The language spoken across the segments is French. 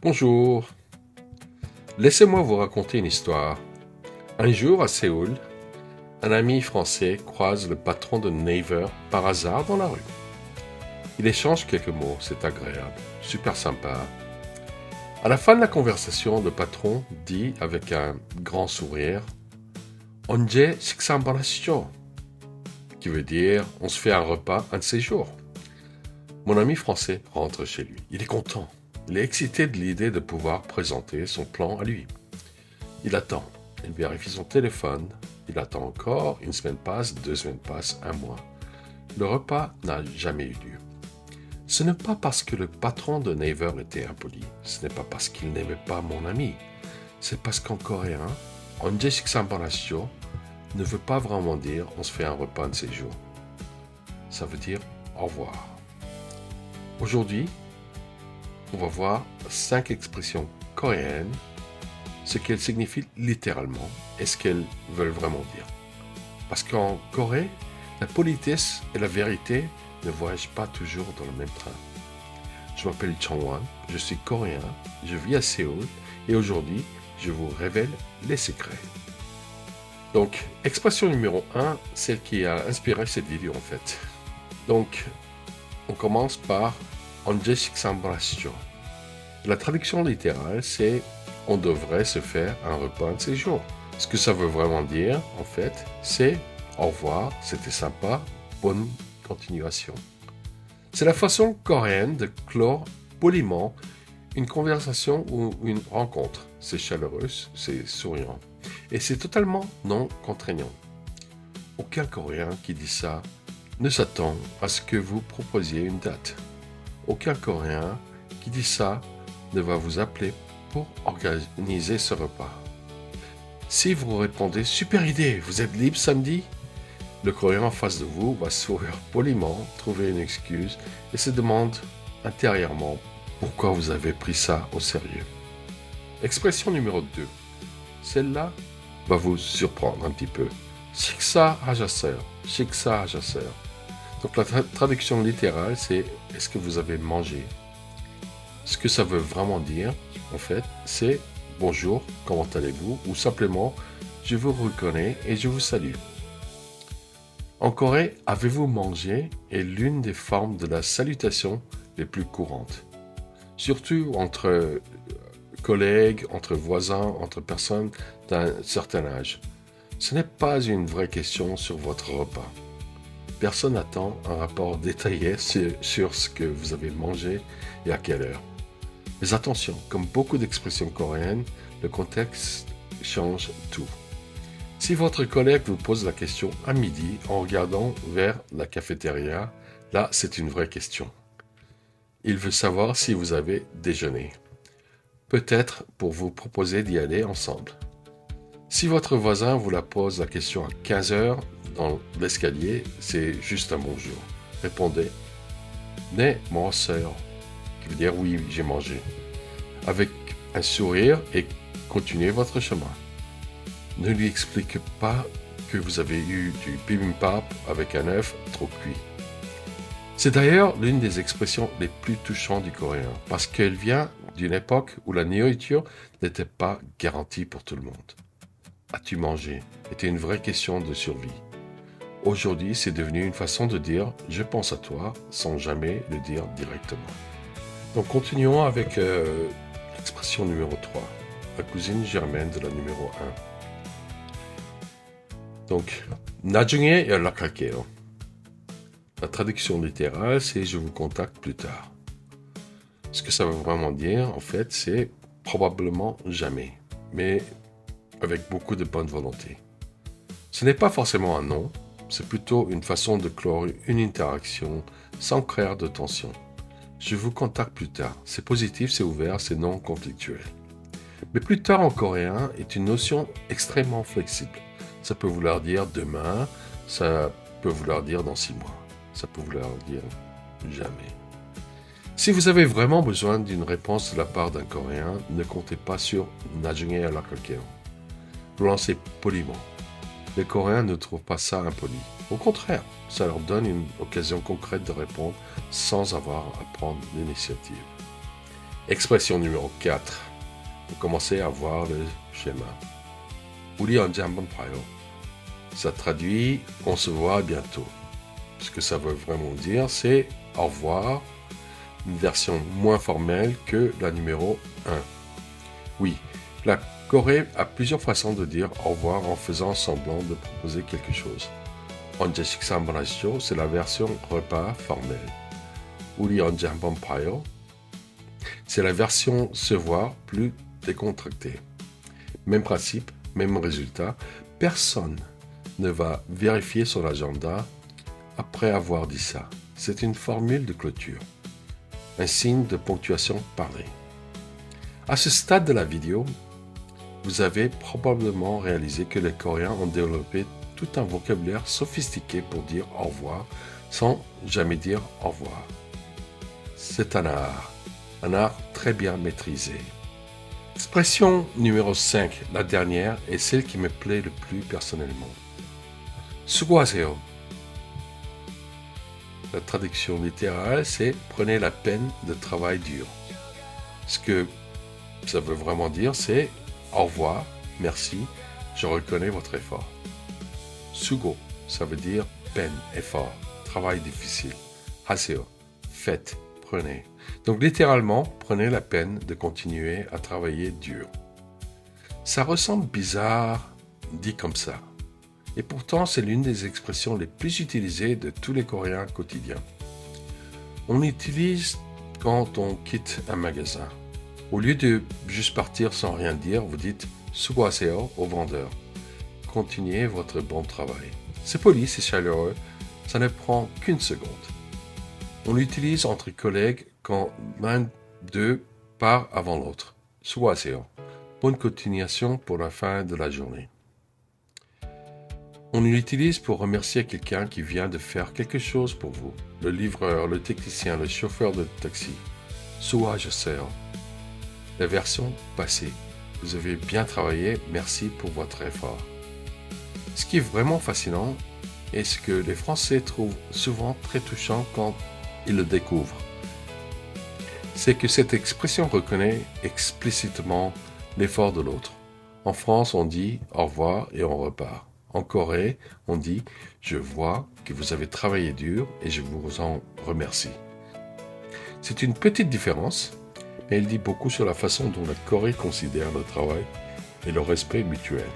Bonjour, laissez-moi vous raconter une histoire. Un jour à Séoul, un ami français croise le patron de Naver par hasard dans la rue. Il échange quelques mots, c'est agréable, super sympa. À la fin de la conversation, le patron dit avec un grand sourire 언제 식사 한번 하시죠? Qui veut dire on se fait un repas un de ces jours. Mon ami français rentre chez lui. Il est content. Il est excité de l'idée de pouvoir présenter son plan à lui. Il attend. Il vérifie son téléphone. Il attend encore. Une semaine passe, 2 semaines passent, un mois. Le repas n'a jamais eu lieu. Ce n'est pas parce que le patron de Naver était impoli. Ce n'est pas parce qu'il n'aimait pas mon ami. C'est parce qu'en coréen, 언제 식사 한번 하시죠 ne veut pas vraiment dire on se fait un repas un de ces jours. Ça veut dire au revoir. Aujourd'hui, on va voir 5 expressions coréennes, ce qu'elles signifient littéralement et ce qu'elles veulent vraiment dire. Parce qu'en Corée, la politesse et la vérité ne voyagent pas toujours dans le même train. Je m'appelle Changwan, je suis coréen, je vis à Séoul et aujourd'hui, je vous révèle les secrets. Donc, expression numéro 1, celle qui a inspiré cette vidéo en fait. Donc, on commence par 언제 식사 한번 하시죠. La traduction littérale, c'est on devrait se faire un repas de ces jours. Ce que ça veut vraiment dire, en fait, c'est au revoir, c'était sympa, bonne continuation. C'est la façon coréenne de clore poliment une conversation ou une rencontre. C'est chaleureux, c'est souriant. Et c'est totalement non contraignant. Aucun Coréen qui dit ça ne s'attend à ce que vous proposiez une date. Aucun Coréen qui dit ça ne va vous appeler pour organiser ce repas. Si vous répondez « Super idée, vous êtes libre samedi ?» le Coréen en face de vous va sourire poliment, trouver une excuse et se demande intérieurement pourquoi vous avez pris ça au sérieux. Expression numéro 2. Celle-là va vous surprendre un petit peu. 식사하셨어요. 식사하셨어요. Donc la traduction littérale, c'est est-ce que vous avez mangé? Ce que ça veut vraiment dire, en fait, c'est bonjour, comment allez-vous? Ou simplement je vous reconnais et je vous salue. En Corée, avez-vous mangé est l'une des formes de la salutation les plus courantes. Surtout entre collègues, entre voisins, entre personnes d'un certain âge. Ce n'est pas une vraie question sur votre repas. Personne n'attend un rapport détaillé sur ce que vous avez mangé et à quelle heure. Mais attention, comme beaucoup d'expressions coréennes, le contexte change tout. Si votre collègue vous pose la question à midi en regardant vers la cafétéria, là c'est une vraie question. Il veut savoir si vous avez déjeuné. Peut-être pour vous proposer d'y aller ensemble. Si votre voisin vous la pose la question à 15h dans l'escalier, c'est juste un bonjour. Répondez « 네, 먹었어요 » qui veut dire « oui, j'ai mangé » avec un sourire et continuez votre chemin. Ne lui expliquez pas que vous avez eu du bibimbap avec un œuf trop cuit. C'est d'ailleurs l'une des expressions les plus touchantes du coréen, parce qu'elle vient d'une époque où la nourriture n'était pas garantie pour tout le monde. As-tu mangé était une vraie question de survie. Aujourd'hui, c'est devenu une façon de dire « je pense à toi » sans jamais le dire directement. Donc continuons avec l'expression numéro 3, la cousine germaine de la numéro 1. Donc, 나중에 연락할게요. La traduction littérale, c'est « je vous contacte plus tard ». Ce que ça veut vraiment dire, en fait, c'est « probablement jamais », mais avec beaucoup de bonne volonté. Ce n'est pas forcément un non, c'est plutôt une façon de clore une interaction sans créer de tension. Je vous contacte plus tard. C'est positif, c'est ouvert, c'est non conflictuel. Mais plus tard en coréen est une notion extrêmement flexible. Ça peut vouloir dire demain, ça peut vouloir dire dans 6 mois. Ça peut vouloir dire jamais. Si vous avez vraiment besoin d'une réponse de la part d'un Coréen, ne comptez pas sur 나중에 연락할게요. Lancez poliment. Les Coréens ne trouvent pas ça impoli. Au contraire, ça leur donne une occasion concrète de répondre sans avoir à prendre l'initiative. Expression numéro 4. Vous commencez à voir le schéma. 우리 언제 한번 봐요. Ça traduit « on se voit bientôt ». Ce que ça veut vraiment dire, c'est « au revoir », une version moins formelle que la numéro 1. Oui, la Corée a plusieurs façons de dire « au revoir » en faisant semblant de proposer quelque chose. 언제 식사 한번 하시죠? C'est la version repas formelle. 우리 언제 한번 봐요? C'est la version se voir plus décontractée. Même principe, même résultat. Personne ne va vérifier son agenda après avoir dit ça. C'est une formule de clôture. Un signe de ponctuation parlée. À ce stade de la vidéo, vous avez probablement réalisé que les Coréens ont développé tout un vocabulaire sophistiqué pour dire au revoir sans jamais dire au revoir. C'est un art très bien maîtrisé. Expression numéro 5, la dernière, est celle qui me plaît le plus personnellement. 수고하세요. La traduction littérale, c'est « prenez la peine de travail dur ». Ce que ça veut vraiment dire, c'est « au revoir, merci, je reconnais votre effort ». Sugo, ça veut dire peine, effort, travail difficile. Haseo, faites, prenez. Donc littéralement, prenez la peine de continuer à travailler dur. Ça ressemble bizarre dit comme ça. Et pourtant, c'est l'une des expressions les plus utilisées de tous les Coréens quotidiens. On l'utilise quand on quitte un magasin. Au lieu de juste partir sans rien dire, vous dites « 수고하세요 » au vendeur. Continuez votre bon travail. C'est poli, c'est chaleureux, ça ne prend qu'une seconde. On l'utilise entre collègues quand l'un d'eux part avant l'autre. 수고하세요. Bonne continuation pour la fin de la journée. On l'utilise pour remercier quelqu'un qui vient de faire quelque chose pour vous. Le livreur, le technicien, le chauffeur de taxi. 수고하셨어요. La version passée. Vous avez bien travaillé, merci pour votre effort. Ce qui est vraiment fascinant et ce que les Français trouvent souvent très touchant quand ils le découvrent, c'est que cette expression reconnaît explicitement l'effort de l'autre. En France, on dit au revoir et on repart. En Corée, on dit « je vois que vous avez travaillé dur et je vous en remercie ». C'est une petite différence, mais elle dit beaucoup sur la façon dont la Corée considère le travail et le respect mutuel.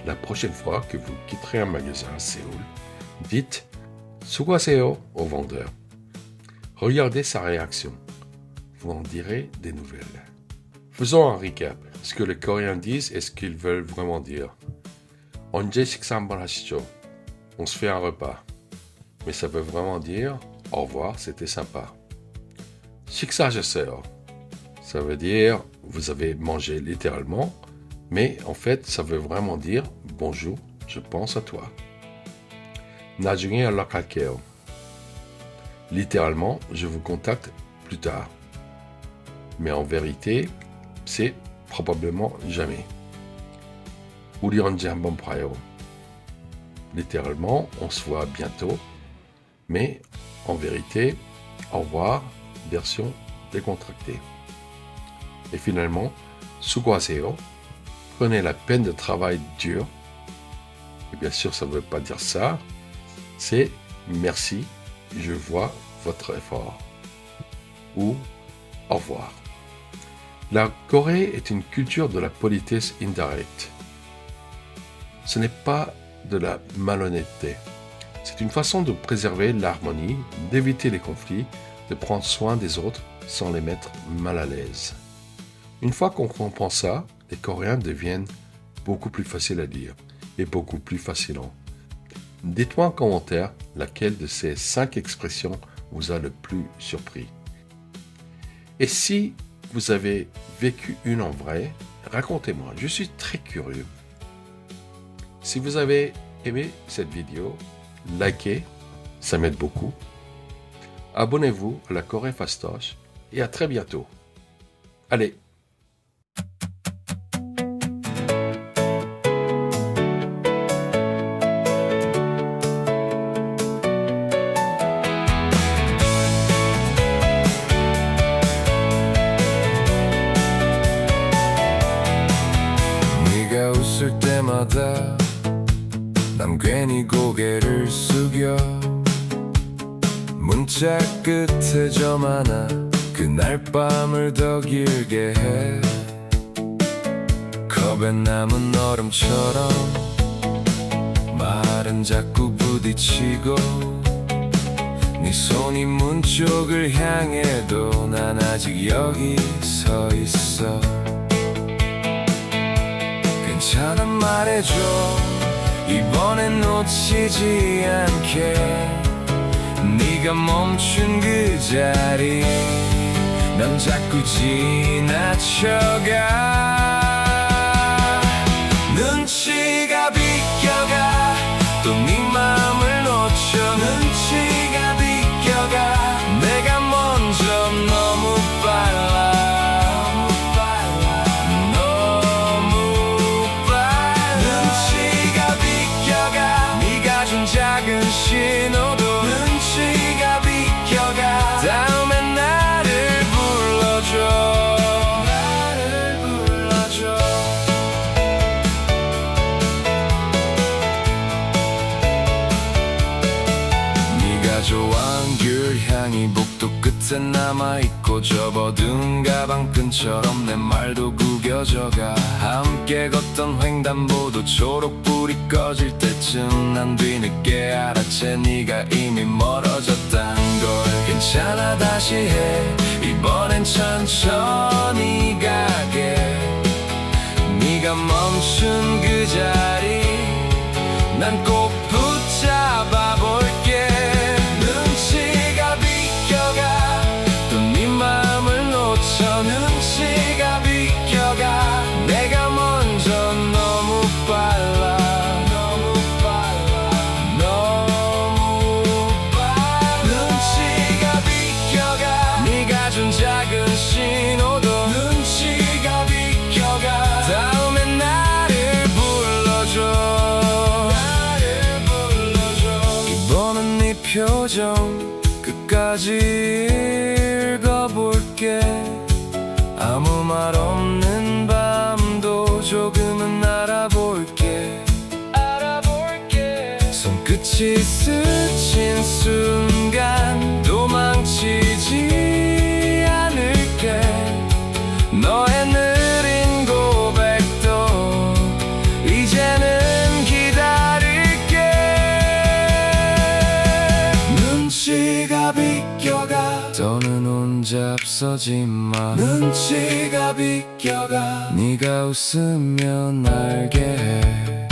La prochaine fois que vous quitterez un magasin à Séoul, dites « 수고하세요 » au vendeur. Regardez sa réaction. Vous en direz des nouvelles. Faisons un recap. Ce que les Coréens disent et ce qu'ils veulent vraiment dire. 언제 식사 한번 하시죠? On se fait un repas. Mais ça veut vraiment dire au revoir, c'était sympa. 식사하셨어요. Ça veut dire vous avez mangé littéralement, mais en fait ça veut vraiment dire bonjour, je pense à toi. 나중에 연락할게요. Littéralement, je vous contacte plus tard. Mais en vérité, c'est probablement jamais. 우리 언제 한번 봐요. Littéralement, on se voit bientôt, mais en vérité, au revoir, version décontractée. Et finalement, 수고하세요. Prenez la peine de travail dur. Et bien sûr, ça ne veut pas dire ça. C'est merci, je vois votre effort. Ou au revoir. La Corée est une culture de la politesse indirecte. Ce n'est pas de la malhonnêteté. C'est une façon de préserver l'harmonie, d'éviter les conflits, de prendre soin des autres sans les mettre mal à l'aise. Une fois qu'on comprend ça, les Coréens deviennent beaucoup plus faciles à lire et beaucoup plus fascinants. Dites-moi en commentaire laquelle de ces 5 expressions vous a le plus surpris. Et si vous avez vécu une en vrai, racontez-moi, je suis très curieux. Si vous avez aimé cette vidéo, likez, ça m'aide beaucoup. Abonnez-vous à la Corée Fastoche et à très bientôt. Allez! 때마다 난 괜히 고개를 숙여 문자 끝에 점 하나 그날 밤을 더 길게 해 컵에 남은 얼음처럼 말은 자꾸 부딪히고 네 손이 문 쪽을 향해도 난 아직 여기 서 있어 괜찮아 말해줘 이번엔 놓치지 않게 네가 멈춘 그 자리 난 자꾸 지나쳐가 눈치가 비껴가 또 네 맘을 놓쳐 눈치가 비껴가 내가 먼저 너무 빨라 너무 빨라 눈치가 비껴가 네가 준 작은 신호도 눈치가 비껴가 다음엔 나를 불러줘 나를 불러줘 네가 좋아한 귤 향이 복도 끝에 남아있고 접어둔 가방끈처럼 내 말도 구겨져가 함께 걷던 횡단보도 초록불이 꺼질 때쯤 난 뒤늦게 알았지 네가 이미 멀어졌단 걸 괜찮아 다시 해 이번엔 천천히 가게 네가 멈춘 그 자리 난 꼭 붙잡아 볼게 눈치가 비껴가 또 네 맘을 놓쳐 눈치가 비껴가 내가 먼저 너무 빨라 너무 빨라 너무 빨라 눈치가 비껴가 네가 준 작은 신호도 눈치가 비껴가 다음엔 나를 불러줘 나를 불러줘 이번엔 네 표정 끝까지 읽어볼게 아무 말 없는 밤도 조금은 알아볼게 손끝이 스친 순간 도망치지 않을게 너의 느린 고백도 이제는 기다릴게 눈치가 비껴가 더는 혼자 앞서지 마 눈치가 비껴가 네가 웃으면 알게 해